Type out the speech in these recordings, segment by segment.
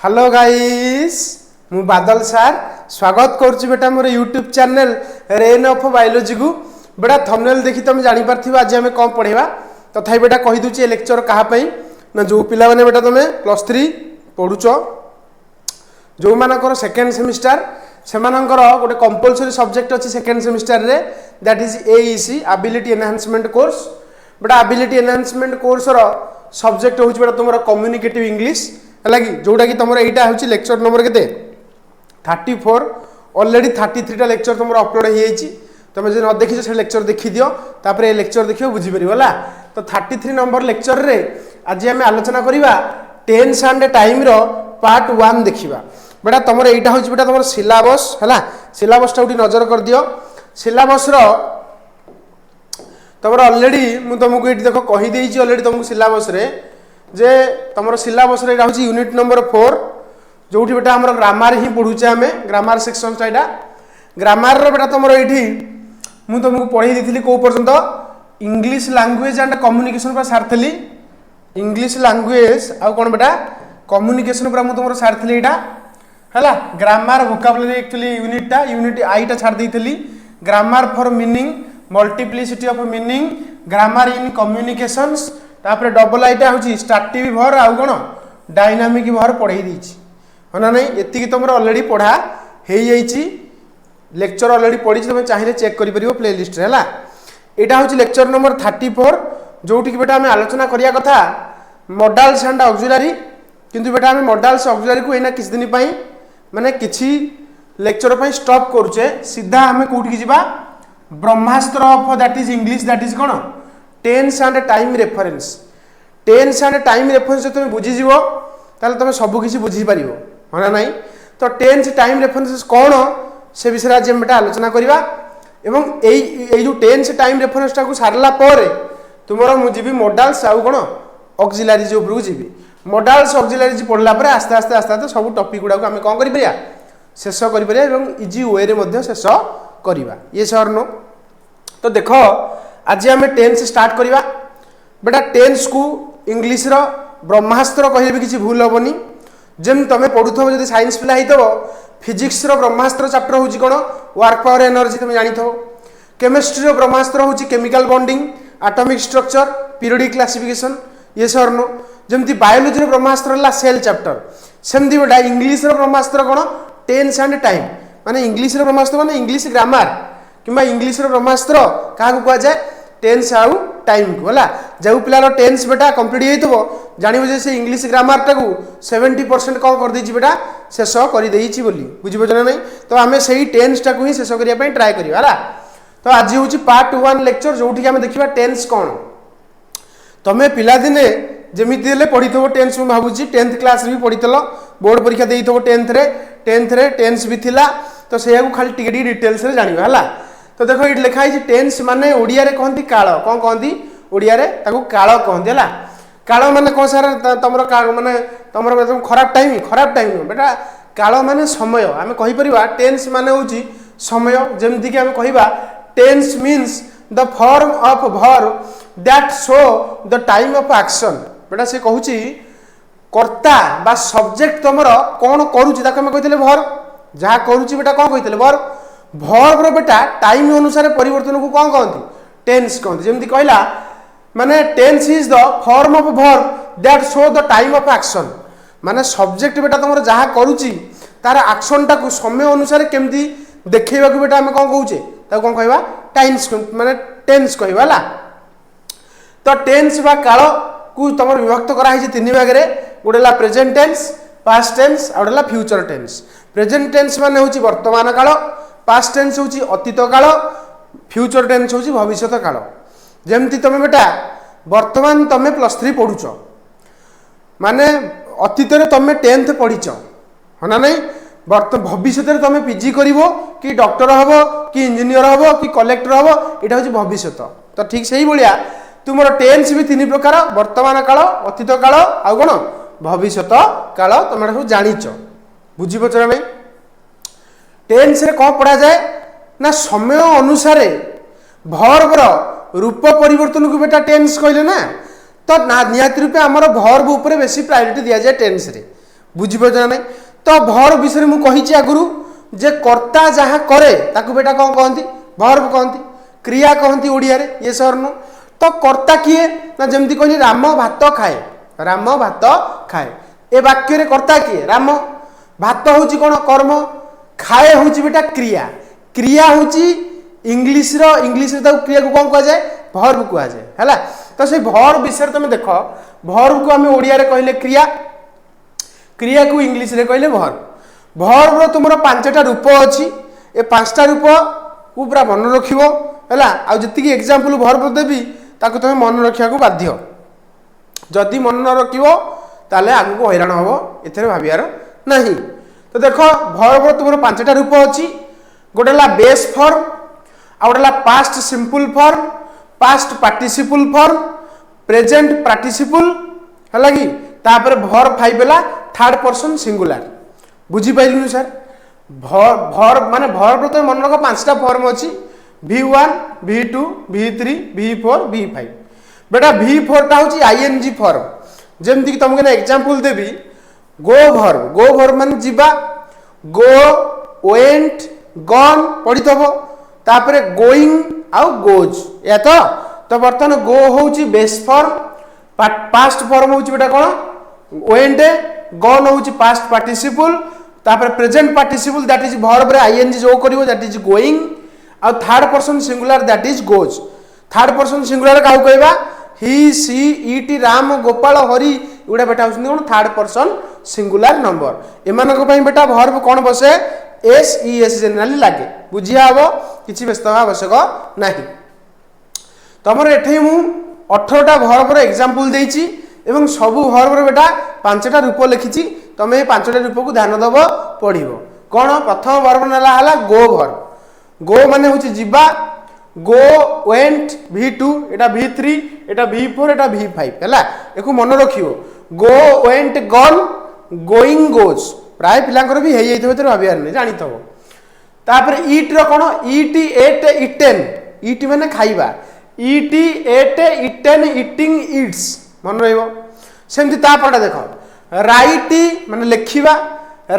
hello guys मु बादल सार स्वागत करुच्ची बेटा मोर YouTube channel Rain of Biology को बेटा थंबनेल देखि तुम जानि पारथिबा आज हमें कौन पढ़ेबा तथापि बेटा कहि दुची लेक्चर कहा पई ना जो पिला माने बेटा तुम +3 पढुचो जो मानकर सेकेंड सेमिस्टर सेमानकर गोटे कंपलसरी सब्जेक्ट अछि सेकेंड सेमिस्टर रे that is AEC ability enhancement course बेटा एबिलिटी एनहांसमेंट कोर्स रो सब्जेक्ट होची बेटा तुमरो कम्युनिकेटिव इंग्लिश है कि जोटा कि तुम यहाँ हूँ लेक्चर नंबर के 34 ऑलरेडी 33 टा लेक्चर तुम अपलोड हो तुम जो न देखी से लेक्चर देखी दियो तापर ये लेक्चर देखिए बुझीपर है तो 33 नंबर लेक्चर रे आज आम आलोचना करवा टेन्स एंड टाइम रो पार्ट 1 देखा बेटा तुम यहाँ हूँ बेटा तुम सिलेबस है सिलेबस टा नजर कर दियो सिलेबस तुम ऑलरेडी मुझे तुमको ये देख कहीदे ऑलरेडी तुमको सिलेबस रे जे तुम सिलेबस यूनिट नंबर 4 जो बेटा आम ग्रामर ही पढ़ुचे आम ग्रामर सेक्शन यहाँ ग्रामर बेटा तुम ये मुझे तुमको पढ़ी दी कौ पर्यंत इंग्लिश लैंग्वेज एंड कम्युनिकेशन पर सारी इंग्लिश लैंग्वेज आउ कौन बेटा कम्युनिकेशन पर मुझे तुम सारी यहाँ है ग्रामर वोकाबुलरी एक्चुअली यूनिट आईटा छाड़ दी grammar for meaning multiplicity of meaning grammar in communications तापर डबल आईटा हूँ स्टार्टिव भर आउ कौन डायनामिक भर पढ़ाई देती है ना नहीं ये तुम ऑलरेडी पढ़ा हो लेक्चर ऑलरेडी पढ़ी तुम चाहिए चेक कर प्ले लिस्ट है यहाँ हूँ लेक्चर नंबर 34 जो बेटा आम आलोचना करने कथा मॉडल्स एंड ऑक्सिलरी किंतु बेटा आम मॉडल्स ऑक्सिलरी को यहाँ किसी दिन माने किसी लेक्चर पर स्टॉप करुचे सीधा आम कौटी जावा ब्रह्मास्त्र of that is English that is कौन tense and time reference tense and time reference तुम बुझीज ताले तुम सबकि बुझीपर है ना नहीं तो टेन्स टाइम रेफरेंस कौन से विषय आज बेटा आलोचना करवा एवं जो टेन्स टाइम रेफरेंस टाक सारला तुमर मुझे मॉडल्स आउ कौन ऑक्सिलरीज उपरको जीवी मॉडल्स ऑक्सिलरीज पढ़ला आस्ते आस्ते आस्ते आस्ते सब टॉपिक गुड़ा आम कौन कर शेष कर इजी वे रे शेष करवा ये सर नो तो देख आज आम टेन्स स्टार्ट करवा बेटा टेन्स को इंग्लिश रो ब्रह्मास्त्र कहे भी किसी भूल हेनी जमी तुम पढ़ुव जब साइंस पिला हो फिजिक्स रो ब्रह्मास्त्र चैप्टर हूँ कौन वर्क पावर एनर्जी तुम जानी केमिस्ट्री रो ब्रह्मास्त्र हूँ chemical bonding atomic structure periodic classification ये सर नो जमी बायोलॉजी रो ब्रह्मास्त्र है सेल चैप्टर सेमती बेटा इंग्लिश रो ब्रह्मास्त्र कौन टेन्स एंड टाइम माने इंग्लिश रो ब्रह्मास्त्र माने इंग्लिश ग्रामर किंबा इंग्लिश रो ब्रह्मास्त्र क्या कह जाए टेन्स आउ टाइम को है जो पिलार टेन्स बेटा कंप्लीट हो जानव से इंग्लिश ग्रामर टाक 70% कौन कर देछि बेटा शेष कर बुझीपार ना नहीं तो आम से टेन्स टाक ही शेष करने ट्राए करवा तो आज हूँ पार्ट 1 लेक्चर जो देखा टेन्स कौन तुम्हें पिलादिने जमी पढ़ी थो टेन्स मुझे भावुँ 10th क्लास भी पढ़ी बोर्ड परीक्षा दे 10th रे टेन्स भी थिला तो से खाली टी डिटेल्स जाना है तो देखो ये लिखाई टेन्स माने ओडिया रे कहती काल कौन कहती ओडिया रे ताको काल कहती है काल माने कौन सार तुम माने तुम खराब टाइम बेटा काल माने समय आम कहीपर टेन्स माने हूँ समय जमती कि आम कह tense means the form of verb that show the time of action बेटा से कहूँ कर्ता बा सब्जेक्ट तुमर कौन करुँच कहते वर्ब जहाँ करुँच बेटा कौन कहते वर्ब वर्ब बेटा टाइम अनुसार परिवर्तन को कौन कहती टेन्स कहते जमी कहला माने tense is the form of verb that show the time of action माने सब्जेक्ट बेटा तुम जहाँ करुँची तार एक्शन टाक समय अनुसार केमती देखा बेटा आम कौन कौचे कौन कहवा टाइम्स माने टेन्स कहवा तो टेन्स बा काल को तुम विभक्त कराई 3 भाग में गोटे प्रेजेंट टेन्स पास्ट टेन्स आ गोटे फ्यूचर टेन्स प्रेजेंट टेन्स माने हूँ वर्तमान काल पास्ट टेन्स हूँ अतीत काल फ्यूचर टेन्स हूँ भविष्य काल जमती तुम बेटा वर्तमान तुम +3 पढ़ुच माने अतीत तुम 10th पढ़ीच है ना नहीं भविष्य तुम पीजी कर कि डॉक्टर हम कि इंजीनियर हम कि कलेक्टर हम यहाँ हूँ भविष्य तो ठीक से ही भाया तुम टेन्स भी 3 प्रकार वर्तमान काल अतीत काल आउ कौन भविष्य काल तुम सब जाच बुझीपार ना टेन्स रे कौन पढ़ा जाए ना समय अनुसार भर्बर रूप परिवर्तन को बेटा टेन्स कहले ना तो निहाती रूपे आमर भर्ब उपर बेसी प्रायोरिटी दि जाए टेन्स रे बुझिपार ना तो भर्ब विषय मुझे कही आगुरी जे कर्ता जहाँ करे ताकू बेटा कौन कहती भर्ब कहती क्रिया कहती ओडिया रे ये सर नु तो कर्ता किए ना जमती कहली राम भात खाए राम भात खाए ए वाक्य रे कर्ता किए राम भात होची कौन कर्म खाए होची बेटा क्रिया क्रिया होची इंग्लिश रो क्रिया को कौन कह जाए भर्ब कह जाए हैला तो से भर्ब विषय तुम देख भर्ब को आम ओडिया रे कहले क्रिया क्रिया को इंग्लिश रे कहले भर्ब भर्ब रो तुमरो पांचटा रूप अछि ए पांचटा रूप को पूरा मन रखिबो हैला आ जति एग्जांपल भर्ब देबी ताको तुम मन रखिया को बाध्य जदि मन न रखिबो ताले आगु को हैरान हबो एथरे भाबियार नहीं तो देखो भर्ब तुमरो पांचटा रूप अछि गोटेला बेस फॉर्म आ गोटेला past simple form past participle form present participle हैला कि तापर भर्ब फाइबेला थर्ड पर्सन सिंगुलर बुझी पाइलु सर भर्ब माने भर्ब तो मन रख पांचटा फॉर्म अछि V1 V2 V3 V4 V5 बेटा V4 टा होची आईएनजी फॉर्म जेमति कि तुमके ना एग्जांपल देबी गो भर्ब माने जिबा गो वेंट गॉन पढितबो तापरे गोइंग आउ गोज या तो बर्तन गो होची बेस फॉर्म पास्ट फॉर्म होची बेटा कोन वेंट गॉन होची पास्ट पार्टिसिपल तापर present participle that is verb रे आईएनजी जो करिवो दैट इज गोइंग आ third person singular that is goes third person singular काउ कहबा he she it Ram Gopal Hari एडा बेटा होछन कोन थर्ड पर्सन सिंगुलर नंबर एमानक पई बेटा वर्ब कोन बसे एस ई एस जनरली लागे बुझिया हबो किछि व्यस्त आवश्यक नाही तमर एठै मु 18 टा वर्ब रे एग्जांपल देइछि एवं सबु वर्ब रे बेटा पांचटा रूप लिखिछि तमे ए पांचटा रूप को ध्यान दबो पढिबो कोन प्रथम वर्ब नला हला गो वर्ब गो माने होछि जिबा गो वेंट V2 एटा V3 एटा V4 एटा V5 हैला एको मन रखियो go went gone going goes प्राय पिलांकर भी हेई जइथबे त भाबियार नै जानि थबो तापर ईट रो कोन ईट एट इटेन ईट माने खाइबा eat ate eaten eating eats मन रहइबो सेमति तापरटा देखो राइट माने लिखिबा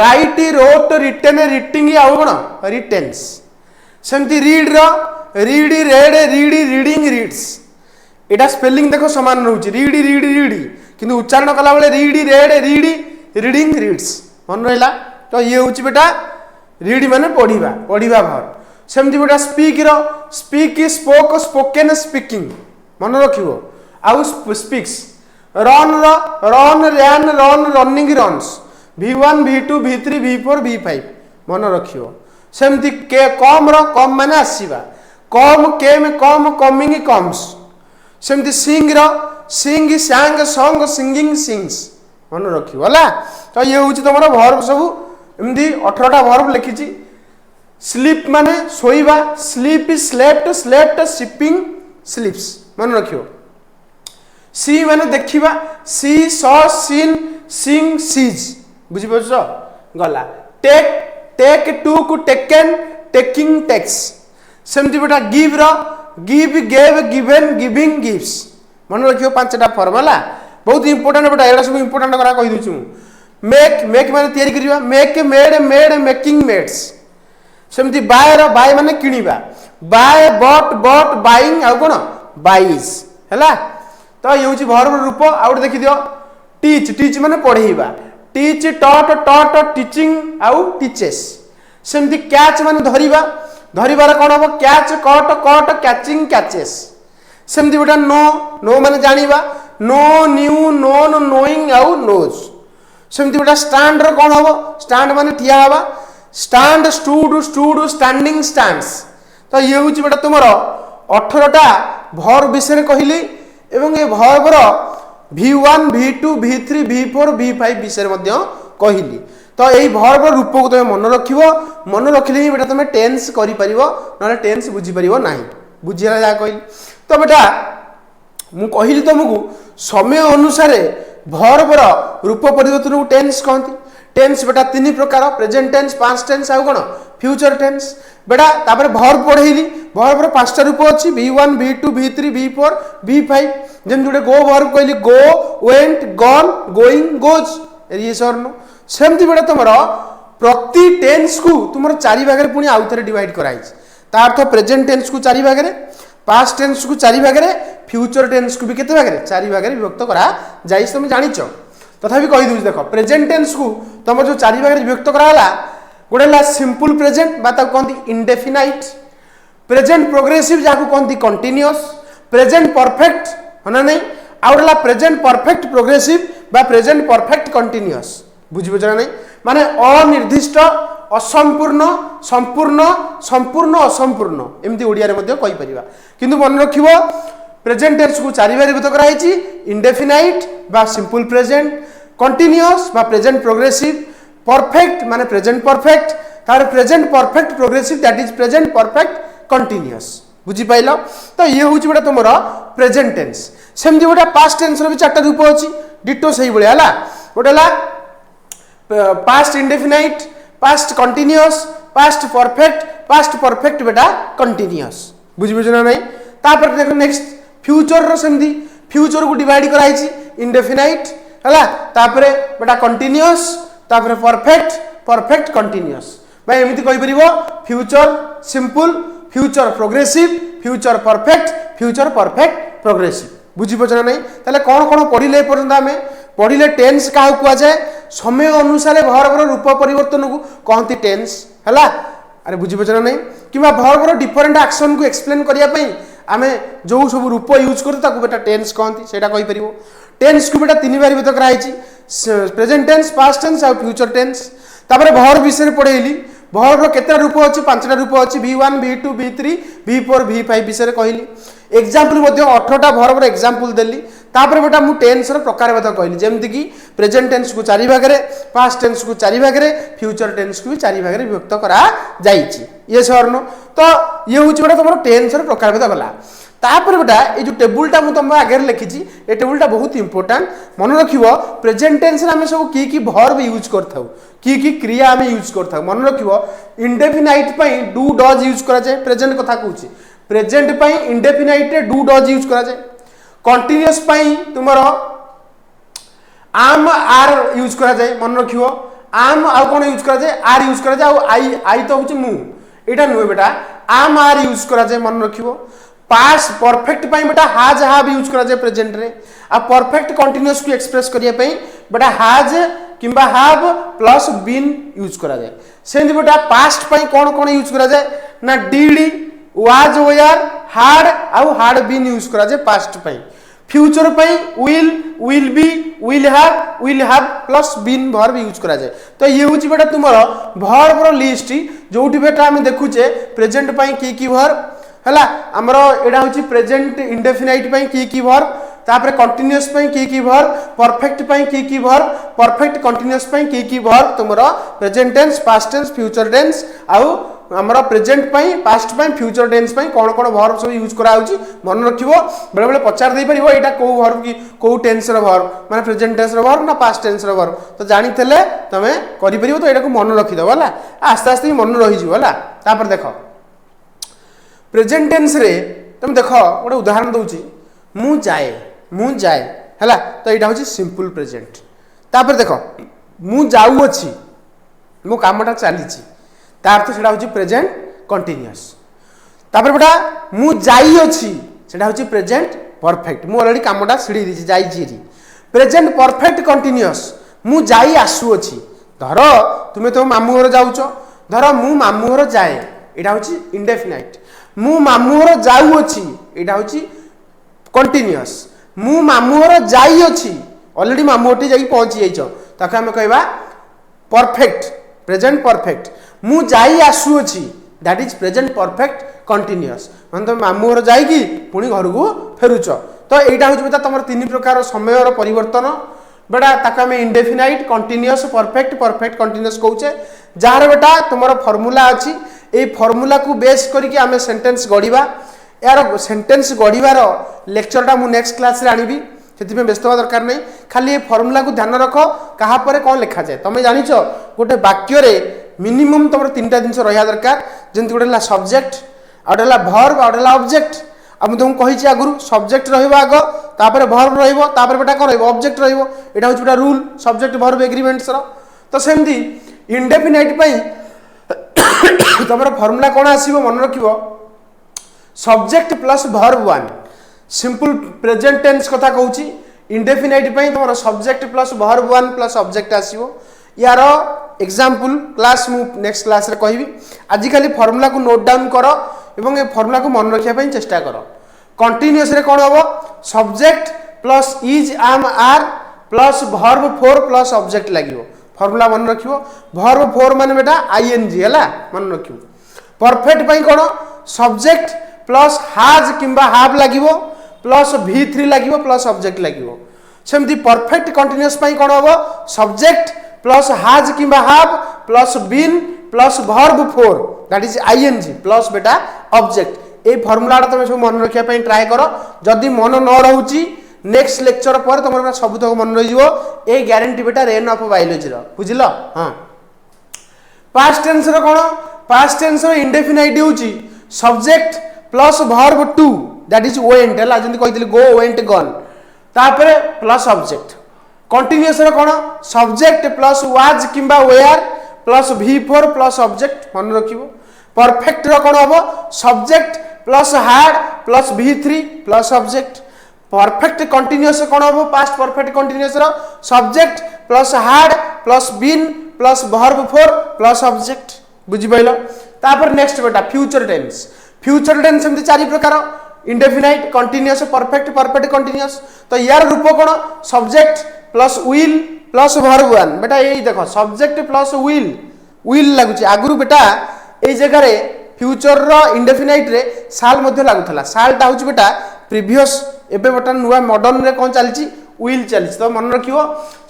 राइट रोट रिटेन रिटिंग आउ कोन रिटेन्स सेमति रीड रो read read read reading reads एटा स्पेलिंग देखो समान रहउची रीड रीड रीडी किंतु उच्चारण कला बेले read read read reading reads मन रहला तो ये होची बेटा रीड माने पढिबा पढिबा भर सेमति बेटा स्पीक रो स्पीक स्पोक स्पोकन स्पीकिंग मन रखिबो आउ स्पीक्स रन रो run ran run running runs V1 V2 V3 V4 V5 मन रखिबो सेमति के कम रो कम माने आसीबा कम केम कम कमिंग कम्स सेमति सिंग रो सिंग सांग सॉन्ग सिंगिंग सिंग्स मन रखिबो होला तो ये होची तमरो वर्ब सब एमदी 18 टा वर्ब लिखिची स्लीप माने सोइबा sleep slept slept sleeping sleeps मन रखियो सी माने देखिबा see saw seen seeing sees बुझि पछो गला take take took taken taking takes सेमति बेटा गिव रो give gave given giving gives मन रखियो पांचटा फॉर्मूला बहुत इंपोर्टेंट बेटा एडा सब इंपोर्टेंट करा कहि दछु मेक मेक माने तयारी करिबा make made made making makes सेमति बाय रो बाय माने किनिबा बाय बॉट बॉट बाइंग आ कोन बाइज हैला तो ये होची वर्ब रूप आउट देखि दियो टीच टीच माने पढेइबा टीच टॉट टॉट टीचिंग आउ टीचेस सेमति कैच माने धरिबा धरिबार कोन हो catch caught caught catching catches सेमति बेटा नो नो माने जानिबा नो न्यू नोन नोइंग आउ नोज सेमति बेटा स्टैंड रो कोन हो स्टैंड माने ठिया हवा stand stood stood standing stands तो ये होची बेटा तुमरो 18 टा वर्ब विषय कहली एवं ये वर्ब रो V1 V2 V3 V4 V5 विषय मध्य कहली तो यही वर्ब रूप को तुम मन रखिबो मन रखिले ही बेटा तुम टेंस करि परिबो नले टेंस बुझी परिबो नाही बुझिरा जा कहली तो बेटा मु कहली तुमको समय अनुसार वर्ब रो रूप परिवर्तन को टेंस कहती टेंस बेटा तीन प्रकार प्रेजेंट टेंस पास्ट टेंस आ कोन फ्यूचर टेंस बेटा तापर वर्ब पढेइली वर्ब रो पांचटा रूप अछि V1 V2 V3 V4 V5 GeM जोडे गो वर्ब कहली go went gone going goes ये सरनो सेमती बेटा तुम प्रति टेन्स को तुम 4 भाग में पुणी आउ थे डिवाइड कराई तार अर्थ प्रेजेंट टेन्स को 4 भाग में पास्ट टेन्स को 4 भाग में फ्यूचर टेन्स को भी केते भाग में 4 भाग में विभक्त करा जाई तुम जानिच तथापि कहि दूँ देख प्रेजेंट टेन्स को तुम जो 4 भाग में विभक्त कराला गोटे है सिंपल प्रेजेंट बा कहते इंडेफिनाइट प्रेजेंट प्रोग्रेसिव जहाँ कहते कंटिन्यूअस प्रेजेंट परफेक्ट है ना नहीं आउला प्रेजेंट परफेक्ट प्रोग्रेसिव बा प्रेजेंट परफेक्ट कंटिन्यूअस बुझीपार ना नहीं माने अनिर्दिष्ट असंपूर्ण संपूर्ण संपूर्ण असंपूर्ण एमती ओडिया रे मध्य कहि परिबा किंतु मन रखिबो प्रेजेंट टेंस को 4 बार विभक्त कराइछि इंडेफिनाइट बा सिंपल प्रेजेंट कंटिन्यूअस बा प्रेजेंट प्रोग्रेसिव परफेक्ट माने प्रेजेंट परफेक्ट तार present perfect progressive that is present perfect continuous बुझी पाइलो तो ये होची बेटा तुमरो प्रेजेंट टेंस सेमती बेटा पास्ट टेंस रो भी 4टा रूप अछि डिटो सही बळे हला गोटेला past indefinite past continuous past perfect बेटा कंटिन्यूअस बुझी बुझना नहीं तापर देखो नेक्स्ट फ्यूचर रो सेमती फ्यूचर को डिवाइड कराइछि इंडेफिनाइट हला तापर बेटा कंटिन्यूअस तापर परफेक्ट कंटिन्यूअस भाई एमिति कहि परिबो future simple future progressive future perfect progressive बुझी पछना नहीं ताले कोन कोन पढिले पर्यंत हमें पढ़िले टेन्स क्या कुआ जाए समय अनुसार भर्बर रूप परिवर्तन को कहती टेन्स है अरे बुझी पचना नहीं कि भर्बर डिफरेंट एक्शन को एक्सप्लेन करने आमे जो सब रूप यूज करते बेटा टेन्स कहती से कहीपर टेन्स को बेटा 3 बार विभक्त कराई प्रेजेंट टेन्स पास्ट टेन्स और फ्यूचर टेन्स तापर भर विषय पढ़ेली भर केते रूप अच्छी 5टा रूप अच्छी V1 V2 V3 V4 V5 विषय कहली एग्जाम्पल 18टा भर्बर एग्जाम्पल देली तापर बेटा मु टेन्स प्रकार कहली जमती कि प्रेजेंट टेन्स को 4 भाग में पास्ट टेन्स को 4 भाग में फ्यूचर टेन्स को भी 4 भाग में विभक्त करा जाइछि ये सरनो तो ये हूँ बेटा तुम टेन्स प्रकार गला तापर बेटा ये जो टेबुलटा मु तुम आगे लिखी ये टेबुलटा बहुत इंपोर्टेंट मन रखिबो प्रेजेंट टेन्स आम सब की भर्ब यूज करथाउ की क्रिया आम यूज करथाउ मन रखिबो इंडेफिनाइट पई डू डज यूज करा जाए प्रेजेंट कथा कहूची प्रेजेंट पई इंडेफिनाइट रे डू डज यूज करा जाए कंटिन्यूअस पई तुमरो आम आर यूज करा जाए मन रखिबो आम आ कोन यूज करा जाए आर यूज करा जाए आई आई तो होची मु एटा नुए बेटा आम आर यूज करा जाए मन रखिबो पास्ट परफेक्ट पई बेटा हाज हाव यूज करा जाए प्रेजेंट रे आ परफेक्ट कंटिन्यूअस को एक्सप्रेस करिया पई बेटा हाज किंबा हाव प्लस बीन यूज करा जाए सेंदी बेटा पास्ट पई कोन कोन यूज करा जाए ना डीडी वाज वेयर हार्ड आउ हार्ड बीन यूज करा जाए पास्ट पई फ्यूचर पई will be will have plus been verb use करा जाए तो ये होची बेटा तुमरो वर्ब रो लिस्ट जोठी बेटा हम देखुचे प्रेजेंट पई की वर्ब हला हमरो एडा होची प्रेजेंट इंडेफिनाइट पई की वर्ब तापर कंटिन्यूअस पई की वर्ब परफेक्ट पई की वर्ब परफेक्ट कंटिन्यूअस पई की वर्ब तुमरो present tense past tense future tense आउ हमरो प्रेजेंट पई पास्ट पई फ्यूचर टेंस पई कोन कोन वर्ब सब यूज करा होची मन रखिबो बेले बेले पचार दे परिबो एटा को वर्ब की को टेंस रो वर्ब माने प्रेजेंट टेंस रो वर्ब ना पास्ट टेंस रो वर्ब तो जानि थले तमे करि परिबो तो एटा को मन रखि दो हला आस्ते आस्ते मन रहि जिवो हला तापर देखो प्रेजेंट टेंस रे तुम देखो गोटे उदाहरण दउची मु जाए हला तो एटा होची सिंपल प्रेजेंट तापर देखो मु जाऊ अछि मो कामटा चालीची तार तो सेटा होची प्रेजेंट कंटिन्यूअस तापर बेटा मु जाई अछि सेटा होची प्रेजेंट परफेक्ट मु ऑलरेडी कामटा सिडी दिछि जाई छिरी प्रेजेंट परफेक्ट कंटिन्यूअस मु जाई आसु अछि धरो तुमे तो मामू घर जाउचो धरो मु मामू घर जाए एटा होची इंडेफिनाइट मु मामू घर जाऊ अछि एटा होची कंटिन्यूअस मु मामू घर जाई अछि ऑलरेडी मामू ओटी जाई पहुंची जाइछो ताके हम कहबा परफेक्ट प्रेजेंट परफेक्ट मु जाई आसु अछि that is present perfect continuous मन तुम मामू घर जाई कि पुणी घर को फेरुच तो एटा होची बेटा तमर 3 प्रकार समय रो परिवर्तन बेटा ताके हम इंडेफिनाइट कंटिन्यूअस परफेक्ट कंटिन्यूअस कहूचे जार बेटा तुमर फार्मूला अछि ए फार्मूला को बेस करिकि आमे सेंटेंस गढिबा यार सेंटेंस गढ़िबार लेक्चरटा मु नेक्स्ट क्लास रे आनिबी सेति में व्यस्त होवा दरकार नहीं खाली ये फार्मूला को ध्यान रख कहा पर कौन लिखा जाए तुम जानिच गोटे वाक्य रे मिनिमम तुम 3टा जिनस रहा दरकार जंती गोटे सब्जेक्ट आउटेला भर्ब आउटेला ऑब्जेक्ट अब मुझे तुमको कही आगु सब्जेक्ट रहिबो आगो तापर भर्ब रहिबो तापर बेटा कोन रहिबो ऑब्जेक्ट रहिबो एटा होछ बेटा रूल सब्जेक्ट भर्ब एग्रीमेंट्स रो तो सेमती इंडेफिनाइट पाई तुम फर्मूला कौन आसो मन रख subject plus verb one simple present tense कथा कहूँ इंडेफिनाइट पाई तुम subject plus verb one plus object आसो यार एग्जांपल क्लास मु नेक्स्ट क्लास रे कहबी आज खाली फर्मूला को नोट डाउन कर एवं ए फर्मूला को मन रखिया पई चेष्टा कर कंटीन्यूअस रे कोन होबो subject plus is am are plus verb four plus object लागिवो फर्मूला मन रखिवो वर्ब फोर माने बेटा आईएनजी हला मन रखिवो परफेक्ट पई कोन सब्जेक्ट प्लस हाज किंबा हाव लागिवो प्लस v3 लागिवो प्लस ऑब्जेक्ट लागिवो सेमती परफेक्ट कंटीन्यूअस पई कोन होबो सब्जेक्ट प्लस हाज किंबा have plus been plus verb four that is ING plus बेटा ऑब्जेक्ट ए फॉर्मूला तुम सब मन रखिया पई ट्राई करो जदी मन न रहउची नेक्स्ट लेक्चर पर तुम सब तक मन रही ए ग्यारंटी बेटा रेन ऑफ बायोलॉजी रो बुझिल हां पास्ट टेंस रो कोन पास्ट टेंस रो इंडेफिनाइट होची subject plus verb two that is went हला जंदी कहितली गो वेंट गन तापर प्लस ऑब्जेक्ट कंटीन्यूअस रो कोन सब्जेक्ट प्लस वाज किंबा were plus v4 plus object मन रखिबो परफेक्ट रो कोन होबो subject plus had plus v3 plus object perfect continuous कोन होबो पास्ट परफेक्ट कंटीन्यूअस रो subject plus had plus been plus verb four plus object बुझि पाइलो तापर नेक्स्ट बेटा फ्यूचर टेंस सेमति चारि प्रकार indefinite continuous perfect perfect continuous तो यार रूप कोन subject plus will plus verb one बेटा यही देखो सब्जेक्ट प्लस विल लागुची आगुरु बेटा ए जगह रे फ्यूचर रो इंडेफिनाइट रे साल मध्ये लागुथला सालटा होची बेटा प्रीवियस एबे बेटा नुवा मॉडर्न रे कोन चलची विल चलची तो मन रखियो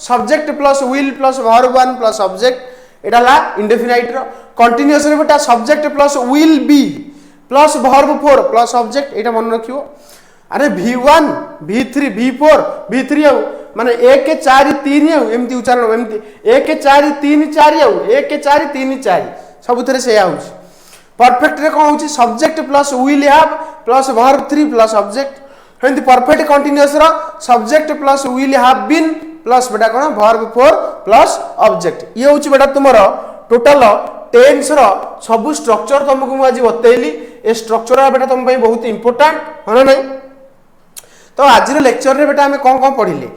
subject plus will plus verb one plus object Etah La indefinite row continuous रे बेटा subject plus will be plus verb four plus object एटा मन रखियो अरे v1 v3 v4 v3 माने 1 4 3 एमती उच्चारण एमती 1 4 3 4 1 4 3 4 सबुथरे से आउछ परफेक्ट रे कोन होची subject plus will have plus verb 3 plus object हेंती परफेक्ट कंटीन्यूअस रो subject plus will have been plus बेटा कोन वर्ब 4 प्लस ऑब्जेक्ट ये होची बेटा तुमरो टोटल टेंस रो सब स्ट्रक्चर तुमको आज बतैली ए स्ट्रक्चर बेटा तुम पई बहुत इंपोर्टेंट होना नहीं तो आज लेक्चर रे बेटा हमें कौन पढ़िले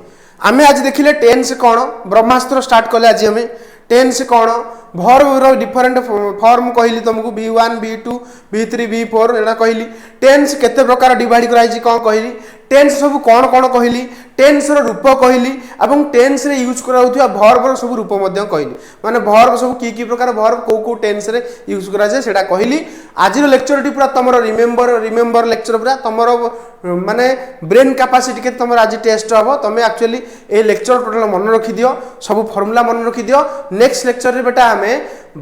आमे आज देखिले टेंस कौन ब्रह्मास्त्र स्टार्ट कले आज हमें टेंस कौन वर्ब रो डिफरेंट फॉर्म कहली तुमको v1 v2 v3 v4 एटा कहली टेंस केते प्रकार डिवाइड कराई छी कौन कहली टेंस सब कौन कौन कहली टेंस रो रूप कहली एवं टेंस रे यूज करा होथिया वर्ब रो सब रूप मध्य कहली माने वर्ब सब की प्रकार वर्ब को टेंस रे यूज करा जाय सेटा कहली आज रो लेक्चर टी पूरा तमरो रिमेंबर लेक्चर पूरा तमरो माने ब्रेन कैपेसिटी के तमरो आज टेस्ट हबो तमे एक्चुअली ए लेक्चर टोटल मन रखि दियो सब फार्मूला मन रखि दियो नेक्स्ट लेक्चर रे बेटा हमें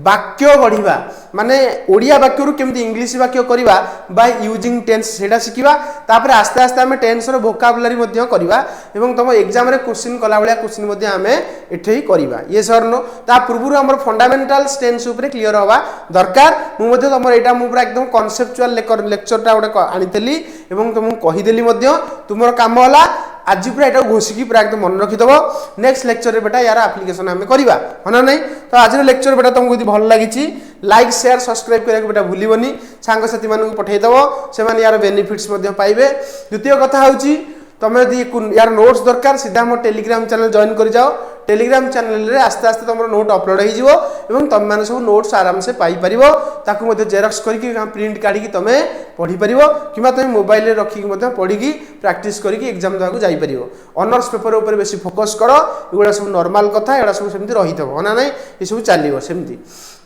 वाक्य गढ़िबा माने ओडिया वाक्य रु केमति इंग्लिश वाक्य करिबा बाय यूजिंग टेंस सेटा सिकिबा तापर आस्ते आस्ते हमें टेंस रो वोकाबुलरी मध्य करिबा एवं तुम एग्जाम रे क्वेश्चन कला बलिया क्वेश्चन मध्य हमें एठेई करिबा ये सर नो ता पूर्व हमर फंडामेंटल्स टेंस ऊपर क्लियर होबा दरकार मु मध्य तुम एटा मु पूरा एकदम कॉन्सेप्चुअल लेक्चर टा ओडे आनितली एवं तुम कहि देली मध्य तुमर काम होला आज पूरा एटा घोषिकी पूरा एकदम मन रखि दबो नेक्स्ट लेक्चर रे बेटा यार एप्लीकेशन हमें करिबा होना नहीं तो आज रो लेक्चर बेटा तुमको यदि भल लागिची लाइक शेयर सब्सक्राइब करे बेटा भूलिबनी सांग साथी मानू पठै दबो से माने यार बेनिफिट्स मध्य पाइबे द्वितीय कथा होची तमे यदि यार नोट्स दरकार सीधा मो टेलीग्राम चैनल जॉइन कर जाओ टेलीग्राम चैनल रे आस्ते आस्ते तुम नोट अपलोड हो जिवो एवं तुम माने सब नोट्स आराम से पाई परिवो ताकू मते जेरॉक्स करके प्रिंट काढी की तमे पढी परिवो किबा तमे मोबाइल रे रखी की मते पढी की प्रैक्टिस करी की एग्जाम दाकू जाई परिवो ऑनर्स पेपर ऊपर बेसी फोकस करो एगुडा सब नॉर्मल कथा एडा सब सेमति रही थबो ना नहीं ए सब चलिवो सेमति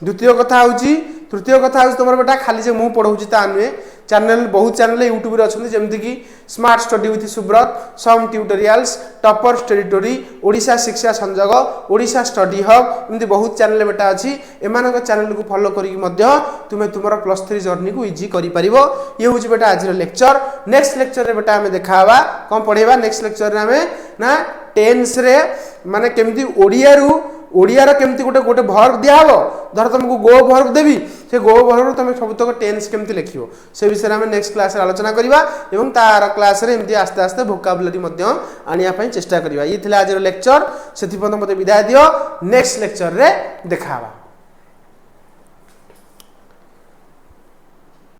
द्वितीय कथा होची तृतीय कथा होची तमर बेटा खाली जे मु पढौची ता अनुए चैनल बहुत चैनल यूट्यूब रे अछन जेमति की smart study with Subrat some tutorials toppers territory Odisha Shiksha Sanjog Odisha study hub एमति बहुत चैनल बेटा अछि एमानक चैनल को फॉलो करी मध्य तुमे तुमर +3 जर्नी को इजी करि परिबो ये होची बेटा आज रो लेक्चर नेक्स्ट लेक्चर रे बेटा हमें देखावा कोन पढेबा नेक्स्ट लेक्चर रे हमें ना टेंस रे माने केमति ओडिया रो केमति गोटे वर्ब दिया हबो धर तुमको गो वर्ब देबी से गो वर्ब तुम सब तक टेंस केमति लिखियो से विषय में नेक्स्ट क्लास रे आलोचना करिवा एवं तार क्लास रे एमति आस्ते आस्ते वोकाबुलरी मध्य आनिया पई चेष्टा करिवा ये थिला आज रो लेक्चर सेति पन मते विदाय दियो नेक्स्ट लेक्चर रे देखा